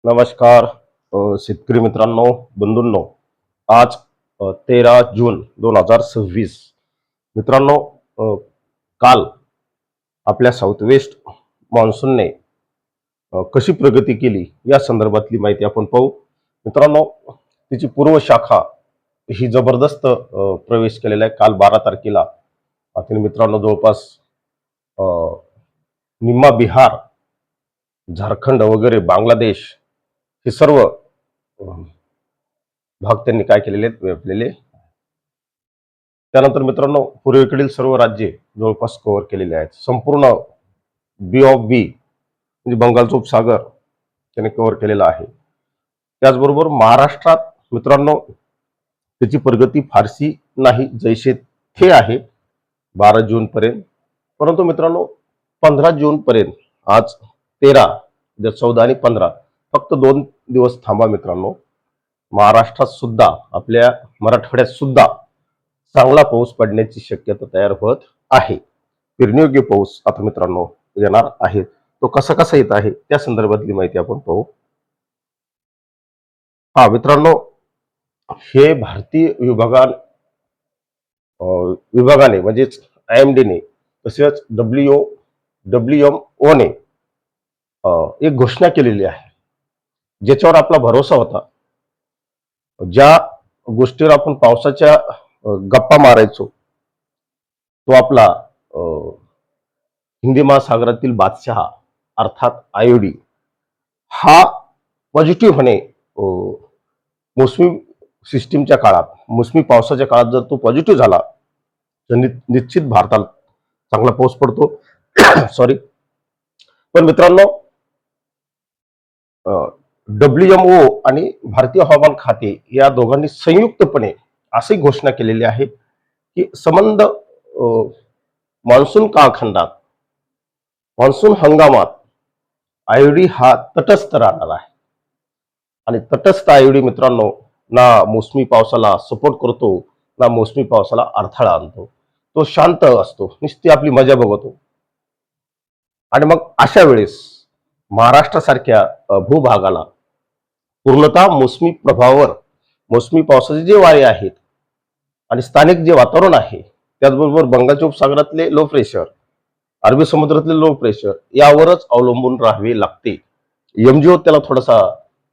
नमस्कार शेतकरी मित्रांनो, बंधूंनो. आज 13 जून 2026. मित्रांनो, अ, काल आपल्या साऊथ वेस्ट मान्सूनने कशी प्रगती केली या संदर्भातली माहिती आपण पाहू. मित्रांनो, तिची पूर्व शाखा ही जबरदस्त प्रवेश केलेला आहे. काल 12 तारखेला तिने मित्रांनो जवळपास अ, निम्मा बिहार, झारखंड वगैरे बांगलादेश हे सर्व भाग त्यांनी काय केलेले आहेत, व्यापलेले. त्यानंतर मित्रांनो, पूर्वेकडील सर्व राज्ये जवळपास कव्हर केलेली आहेत. संपूर्ण बी ऑफ बी म्हणजे बंगालचा उपसागर त्याने कव्हर केलेला आहे. त्याचबरोबर महाराष्ट्रात मित्रांनो त्याची प्रगती फारशी नाही, जैसे थे आहे 12 जून पर्यंत. परंतु मित्रांनो 15 जून पर्यंत, आज 13, उद्या 14 आणि 15, फक्त 2 दिवस थांबा मित्रांनो. महाराष्ट्रात सुद्धा, आपल्या मराठवाड्यात सुद्धा चांगला पाऊस पडण्याची शक्यता तयार होत आहे. पेरणीयोग्य पाऊस आता मित्रांनो येणार आहे. तो कसा कसा येत आहे त्या संदर्भातली माहिती आपण पाहू. मित्रांनो, हे भारतीय विभागाने म्हणजेच IMDने तसेच WMO ने एक घोषणा केलेली आहे, ज्याच्यावर आपला भरोसा होता. ज्या गोष्टीवर आपण पावसाच्या गप्पा मारायचो, तो आपला हिंदी महासागरातील बादशाह अर्थात IOD हा पॉझिटिव्ह होणे, मोसमी सिस्टीमच्या काळात, मोसमी पावसाच्या काळात जर तो पॉझिटिव्ह झाला तर निश्चित भारताला चांगला पाऊस पडतो. सॉरी. पण मित्रांनो, WMO आणि भारतीय हवामान खाते या दोघांनी संयुक्तपणे अशी घोषणा केलेली आहे की संबंध मान्सून कालखंडात, मान्सून हंगामात IOD हा तटस्थ राहणार आहे. आणि तटस्थ IOD मित्रांनो ना मोसमी पावसाला सपोर्ट करतो, ना मोसमी पावसाला अडथळा आणतो. तो शांत असतो, नुसती आपली मजा बघतो. आणि मग अशा वेळेस महाराष्ट्रासारख्या भूभागाला पूर्णतः मोसमी प्रभावावर, मोसमी पावसाचे जे वारे आहेत आणि स्थानिक जे वातावरण आहे, त्याचबरोबर बंगालच्या उपसागरातले लो प्रेशर, अरबी समुद्रातले लो प्रेशर यावरच अवलंबून राहावे लागते. MGO त्याला थोडासा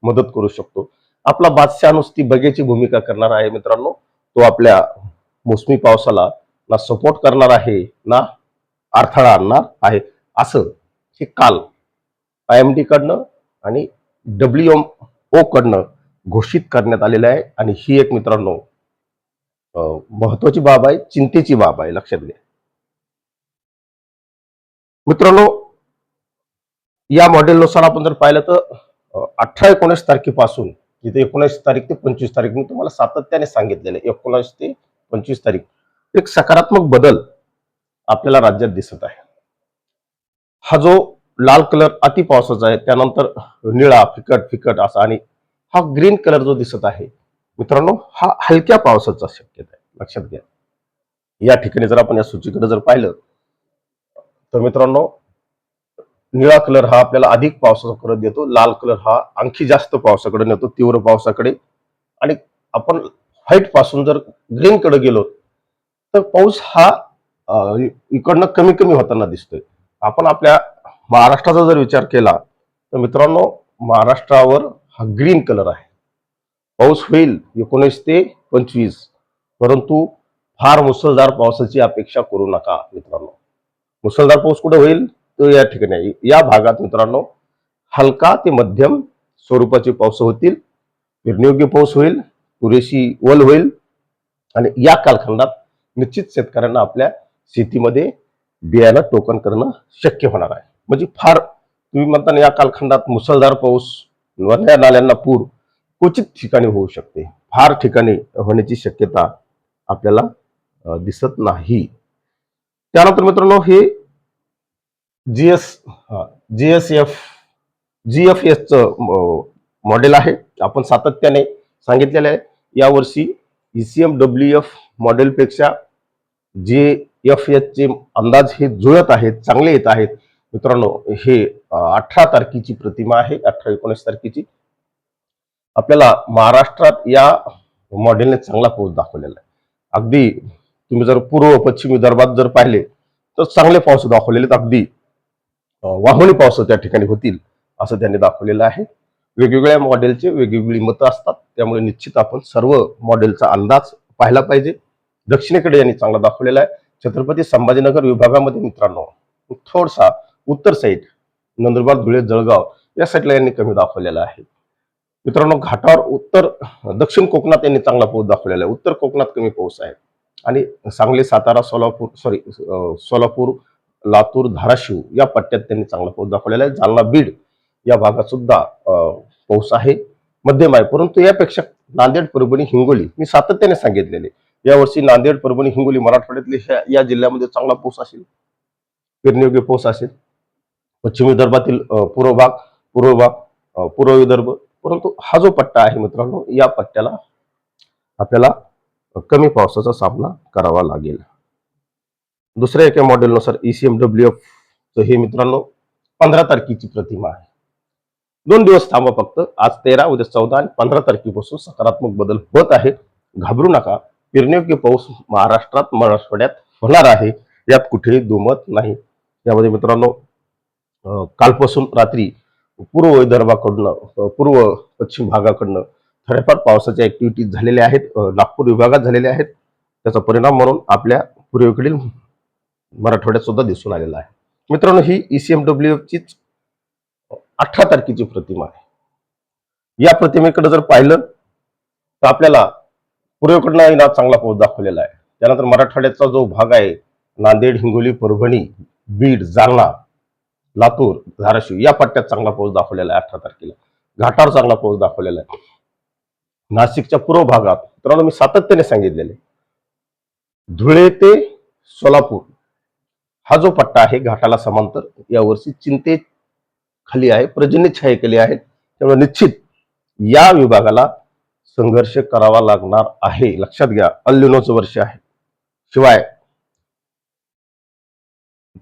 मदत करू शकतो. आपला बादशाह नुसती बगेची भूमिका करणार आहे मित्रांनो. तो आपल्या मोसमी पावसाला ना सपोर्ट करणार आहे, ना अडथळा आणणार आहे, असं हे काल IMD कडनं आणि WMO कडनं घोषित करण्यात आलेलं आहे. आणि ही एक मित्रांनो महत्वाची बाब आहे, चिंतेची बाब आहे, लक्षात घ्या मित्रांनो. या मॉडेलनुसार आपण जर पाहिलं तर 18-19 तारखेपासून, जिथे 19 तारीख ते 25 तारीख मी तुम्हाला सातत्याने सांगितलेलं आहे, 19 ते 25 तारीख एक सकारात्मक बदल आपल्याला राज्यात दिसत आहे. हा जो लाल कलर अति पावसाचा आहे, त्यानंतर निळा फिकट फिकट असा, आणि हा ग्रीन कलर जो दिसत आहे मित्रांनो, हा हलक्या पावसाचा शक्यता आहे, लक्षात घ्या. या ठिकाणी जर आपण या सूचीकडे जर पाहिलं तर मित्रांनो, निळा कलर हा आपल्याला अधिक पावसाकडे देतो, लाल कलर हा आणखी जास्त पावसाकडे नेतो, तीव्र पावसाकडे. आणि आपण व्हाईट पासून जर ग्रीन कडे गेलो तर पाऊस हा इकडनं कमी कमी होताना दिसतोय. आपण आपल्या महाराष्ट्राचा जर विचार केला तर मित्रांनो, महाराष्ट्रावर हा ग्रीन कलर आहे. पाऊस होईल 19 ते 25, परंतु फार मुसळधार पावसाची अपेक्षा करू नका मित्रांनो. मुसळधार पाऊस कुठे होईल तो या ठिकाणी आहे. या भागात मित्रांनो हलका ते मध्यम स्वरूपाचे पाऊस होतील, पेरणीयोग्य पाऊस होईल, पुरेशी ओल होईल. आणि या कालखंडात निश्चित शेतकऱ्यांना आपल्या शेतीमध्ये बियाणं टोकन करणं शक्य होणार आहे. म्हणजे फार तुम्ही म्हणता या कालखंडात मुसळधार पाऊस, नद्या नाल्यांना पूर क्वचित ठिकाणी होऊ शकते, फार ठिकाणी होण्याची शक्यता आपल्याला दिसत नाही. त्यानंतर मित्रांनो, हे GFS मॉडेल आहे. आपण सातत्याने सांगितलेलं आहे, यावर्षी ECMWF मॉडेलपेक्षा GFS चे अंदाज हे जुळत आहेत, चांगले येत आहेत मित्रांनो. हे 18 तारखेची प्रतिमा आहे, 18-19 तारखेची. आपल्याला महाराष्ट्रात या मॉडेलने चांगला पाऊस दाखवलेला आहे. अगदी तुम्ही जर पूर्व पश्चिम विदर्भात जर पाहिले तर चांगले पाऊस दाखवलेले आहेत. अगदी वाहुणी पाऊस त्या ठिकाणी होतील असं त्यांनी दाखवलेलं आहे. वेगवेगळ्या मॉडेलचे वेगवेगळी मतं असतात, त्यामुळे निश्चित आपण सर्व मॉडेलचा अंदाज पाहिला पाहिजे. दक्षिणेकडे यांनी चांगला दाखवलेला आहे. छत्रपती संभाजीनगर विभागामध्ये मित्रांनो थोडसा उत्तर साईड नंदुरबार, धुळे, जळगाव या साईडला यांनी कमी दाखवलेला आहे. मित्रांनो घाटावर उत्तर दक्षिण कोकणात यांनी चांगला पाऊस दाखवलेला आहे. उत्तर कोकणात कमी पाऊस आहे आणि सांगली, सातारा, सोलापूर, लातूर, धाराशिव या पट्ट्यात त्यांनी चांगला पाऊस दाखवलेला आहे. जालना, बीड या भागात सुद्धा पाऊस आहे, मध्यम आहे. परंतु यापेक्षा नांदेड, परभणी, हिंगोली मी सातत्याने सांगितलेले यावर्षी नांदेड, परभणी, हिंगोली मराठवाड्यातले या जिल्ह्यामध्ये चांगला पाऊस असेल, पेरणीयोग्य पाऊस असेल. पश्चिम विदर्भातील पूर्व विदर्भ. परंतु हा जो पट्टा आहे मित्रांनो या पट्ट्याला आपल्याला कमी पावसाचा सामना करावा लागेल. दुसऱ्या एका मॉडेलनुसार ECMWF हे मित्रांनो 15 तारखेची प्रतिमा आहे. 2 दिवस थांबा फक्त. आज 13, उद्या 14 आणि 15 तारखेपासून सकारात्मक बदल होत आहे. घाबरू नका. पेरणीयोग्य पाऊस महाराष्ट्रात, मराठवाड्यात होणार आहे, यात कुठेही दुमत नाही. यामध्ये मित्रांनो कालपासून रात्री पूर्व विदर्भाकडनं, पूर्व पश्चिम भागाकडनं थोड्याफार पावसाच्या ऍक्टिव्हिटीज झालेल्या आहेत. नागपूर विभागात झालेल्या आहेत. त्याचा परिणाम म्हणून आपल्या पूर्वेकडील मराठवाड्यात सुद्धा दिसून आलेला आहे. मित्रांनो ही ECMWF ची 18 तारखेची प्रतिमा आहे. या प्रतिमेकडे जर पाहिलं तर आपल्याला पूर्वेकडनं चांगला पाऊस दाखवलेला आहे. त्यानंतर मराठवाड्याचा जो भाग आहे नांदेड, हिंगोली, परभणी, बीड, जालना, लातूर, धाराशिव या पट्ट्यात चांगला पाऊस दाखवलेला आहे. 18 तारखेला घाटावर चांगला पाऊस दाखवलेला आहे. नाशिकच्या पूर्व भागात मित्रांनो मी सातत्याने सांगितलेले धुळे ते सोलापूर हा जो पट्टा आहे घाटाला समांतर यावर्षी चिंते खाली आहे, पर्जन्य छायेखाली आहे. त्यामुळे निश्चित या विभागाला संघर्ष करावा लागणार आहे. लक्षात घ्या, अल्निनोचं वर्ष आहे. शिवाय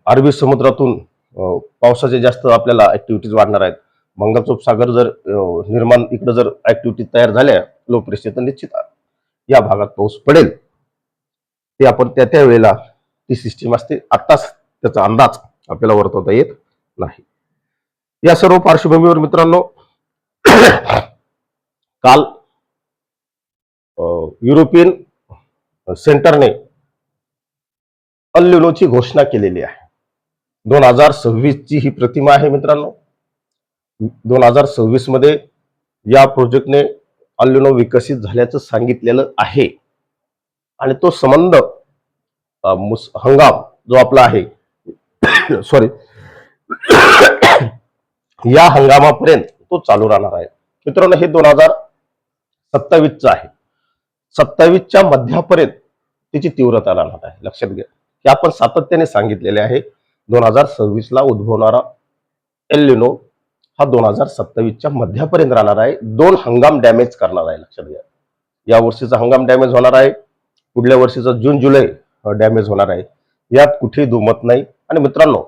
अरबी समुद्रातून पावसाचे जास्त आपल्याला ऍक्टिव्हिटीज वाढणार आहेत. बंगालचा उपसागर जर निर्माण इकडे जर ऍक्टिव्हिटी तयार झाल्या लो प्रेशर तर निश्चित या भागात पाऊस पडेल. ते आपण त्या वेळेला ती सिस्टीम असते, आताच त्याचा अंदाज आपल्याला वर्तवता येत नाही. या सर्व पार्श्वभूमीवर मित्रांनो काल युरोपियन सेंटरने अल्निनोची घोषणा केलेली आहे. 2026 ची ही प्रतिमा आहे मित्रांनो. 2026 मध्ये या प्रोजेक्टने अल्निनो विकसित झाल्याचं सांगितलेलं आहे आणि तो संबंध हंगाम जो आपला आहे सॉरी या हंगामापर्यंत तो चालू राहणार आहे. मित्रांनो हे 2027 आहे. 27च्या मध्यापर्यंत त्याची तीव्रता राहणार आहे. लक्षात घ्या की आपण सातत्याने सांगितलेले आहे 2026 ला उद्भवणारा एल्निनो हा 2027च्या मध्यापर्यंत राहणार आहे. 2 हंगाम डॅमेज करणार आहे. लक्षात घ्या, या वर्षीचा हंगाम डॅमेज होणार आहे, पुढल्या वर्षीचा जून जुलै डॅमेज होणार आहे, यात कुठेही दुमत नाही. आणि मित्रांनो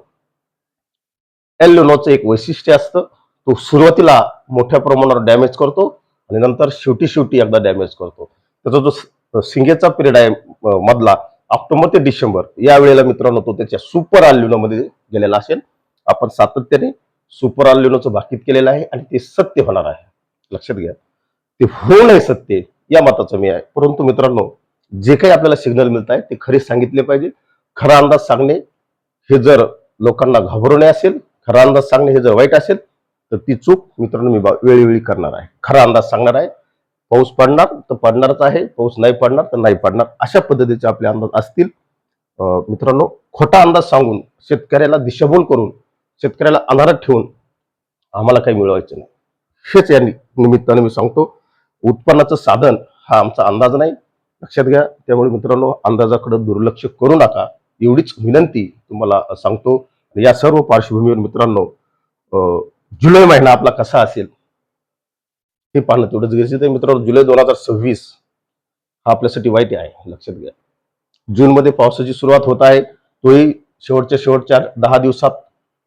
एल्निनोचं एक वैशिष्ट्य असतं, तो सुरुवातीला मोठ्या प्रमाणावर डॅमेज करतो आणि नंतर शेवटी एकदा डॅमेज करतो. त्याचा जो सिंगेचा पिरियड आहे मधला ऑक्टोबर ते डिसेंबर या वेळेला मित्रांनो तो त्याच्या सुपर अल्निनो मध्ये गेलेला असेल. आपण सातत्याने सुपर अल्निनोचं भाकीत केलेलं आहे आणि ते सत्य होणार आहे. लक्षात घ्या, ते होऊ नये सत्य या मताचं मी आहे. परंतु मित्रांनो जे काही आपल्याला सिग्नल मिळत आहे ते खरे सांगितले पाहिजे. खरा अंदाज सांगणे हे जर लोकांना घाबरवणे असेल, खरा अंदाज सांगणे हे जर वाईट असेल तर ती चूक मित्रांनो मी वेळोवेळी करणार आहे. खरा अंदाज सांगणार आहे. पाऊस पडणार तर पडणारच आहे, पाऊस नाही पडणार तर नाही पडणार, अशा पद्धतीचे आपले अंदाज असतील. मित्रांनो खोटा अंदाज सांगून शेतकऱ्याला दिशाभूल करून शेतकऱ्याला अनारत ठेवून आम्हाला काही मिळवायचं नाही. हेच या निमित्ताने मी सांगतो, उत्पन्नाचं साधन हा आमचा अंदाज नाही. लक्षात घ्या. त्यामुळे मित्रांनो अंदाजाकडे दुर्लक्ष करू नका एवढीच विनंती तुम्हाला सांगतो. या सर्व पार्श्वभूमीवर मित्रांनो जुलै महिना आपला कसा असेल हे पाहणं तेवढंच गरजेचं आहे. मित्रांनो जुलै 2026 हा आपल्यासाठी वाईट आहे. लक्षात घ्या, जून मध्ये पावसाची सुरुवात होत आहे, तोही शेवटच्या 10 दिवसात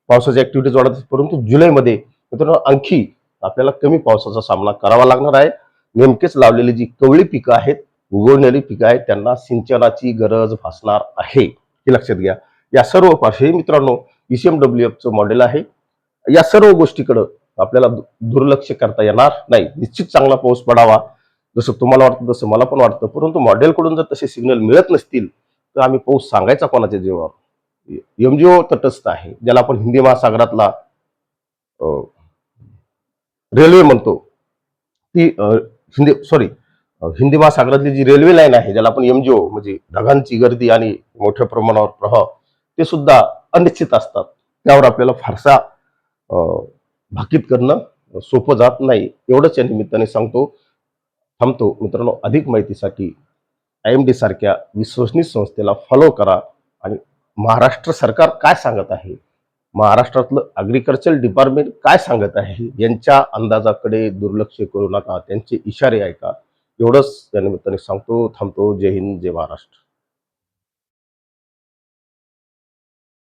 पावसाची ऍक्टिव्हिटीज वाढत, परंतु जुलैमध्ये मित्रांनो आणखी आपल्याला कमी पावसाचा सामना करावा लागणार आहे. नेमकेच लावलेली जी कवळी पिकं आहेत, उगवलेली पिकं आहेत, त्यांना सिंचनाची गरज भासणार आहे, हे लक्षात घ्या. या सर्व हे मित्रांनो ECMWFचं मॉडेल आहे. या सर्व गोष्टीकडं आपल्याला दुर्लक्ष करता येणार नाही. निश्चित चांगला पाऊस पडावा, जसं तुम्हाला वाटतं तसं मला पण वाटतं. परंतु मॉडेलकडून जर तसे सिग्नल मिळत नसतील तर आम्ही पाऊस सांगायचा कोणाच्या जीवावर? MGO तटस्थ आहे, ज्याला आपण हिंदी महासागरातला रेल्वे म्हणतो, ती हिंदी महासागरातली जी रेल्वे लाईन आहे, ज्याला आपण MGO म्हणजे ढगांची गर्दी आणि मोठ्या प्रमाणावर प्रवाह, ते सुद्धा अनिश्चित असतात. त्यावर आपल्याला फारसा भाकीत करणं सोपं जात नाही. एवढंच या निमित्ताने थांबतो. मित्रांनो, अधिक माहितीसाठी IMD सारख्या विश्वसनीय संस्थेला फॉलो करा आणि महाराष्ट्र सरकार काय सांगत आहे, महाराष्ट्रातलं ॲग्रिकल्चर डिपार्टमेंट काय सांगत आहे, यांच्या अंदाजाकडे दुर्लक्ष करू नका, त्यांचे इशारे ऐका. एवढंच या निमित्ताने सांगतो. थांबतो. जय हिंद, जय महाराष्ट्र.